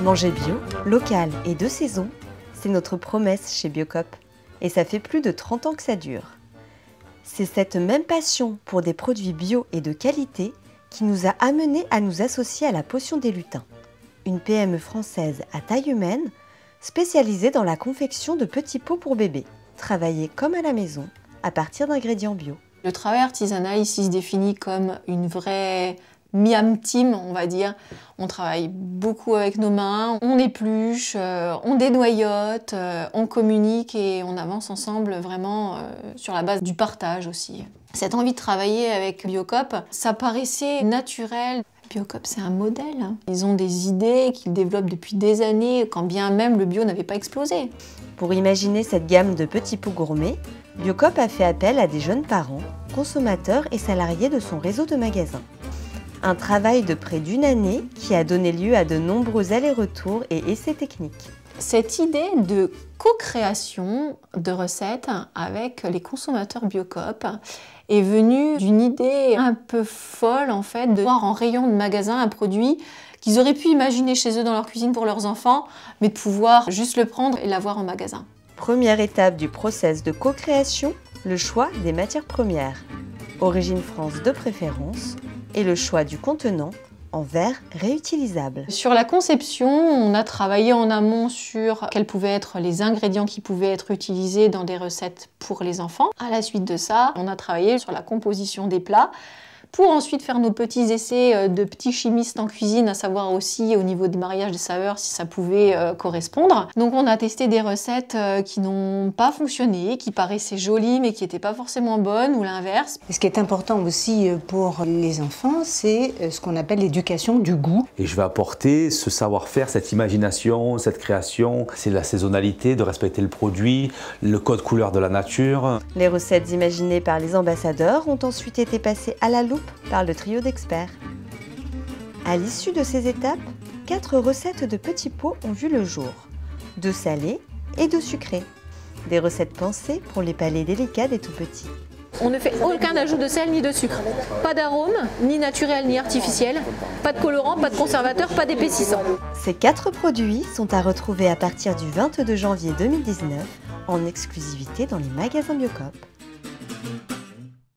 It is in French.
Manger bio, local et de saison, c'est notre promesse chez Biocoop. Et ça fait plus de 30 ans que ça dure. C'est cette même passion pour des produits bio et de qualité qui nous a amenés à nous associer à la Potion des Lutins, une PME française à taille humaine spécialisée dans la confection de petits pots pour bébés, travaillés comme à la maison à partir d'ingrédients bio. Le travail artisanal ici se définit comme une vraie miam team, on va dire. On travaille beaucoup avec nos mains, on épluche, on dénoyote, on communique et on avance ensemble vraiment sur la base du partage aussi. Cette envie de travailler avec Biocoop, ça paraissait naturel. Biocoop, c'est un modèle. Ils ont des idées qu'ils développent depuis des années, quand bien même le bio n'avait pas explosé. Pour imaginer cette gamme de petits pots gourmets, Biocoop a fait appel à des jeunes parents, consommateurs et salariés de son réseau de magasins. Un travail de près d'une année qui a donné lieu à de nombreux allers-retours et essais techniques. Cette idée de co-création de recettes avec les consommateurs Biocoop est venue d'une idée un peu folle en fait, de voir en rayon de magasin un produit qu'ils auraient pu imaginer chez eux dans leur cuisine pour leurs enfants, mais de pouvoir juste le prendre et l'avoir en magasin. Première étape du process de co-création, le choix des matières premières. Origine France de préférence, et le choix du contenant en verre réutilisable. Sur la conception, on a travaillé en amont sur quels pouvaient être les ingrédients qui pouvaient être utilisés dans des recettes pour les enfants. À la suite de ça, on a travaillé sur la composition des plats pour ensuite faire nos petits essais de petits chimistes en cuisine, à savoir aussi au niveau des mariages des saveurs si ça pouvait correspondre. Donc on a testé des recettes qui n'ont pas fonctionné, qui paraissaient jolies mais qui n'étaient pas forcément bonnes ou l'inverse. Ce qui est important aussi pour les enfants, c'est ce qu'on appelle l'éducation du goût. Et je vais apporter ce savoir-faire, cette imagination, cette création. C'est la saisonnalité, de respecter le produit, le code couleur de la nature. Les recettes imaginées par les ambassadeurs ont ensuite été passées à la loupe par le trio d'experts. À l'issue de ces étapes, 4 recettes de petits pots ont vu le jour, 2 salés et 2 sucrés. Des recettes pensées pour les palais délicats des tout-petits. On ne fait aucun ajout de sel ni de sucre. Pas d'arôme, ni naturel ni artificiel. Pas de colorant, pas de conservateur, pas d'épaississant. Ces 4 produits sont à retrouver à partir du 22 janvier 2019 en exclusivité dans les magasins Biocoop.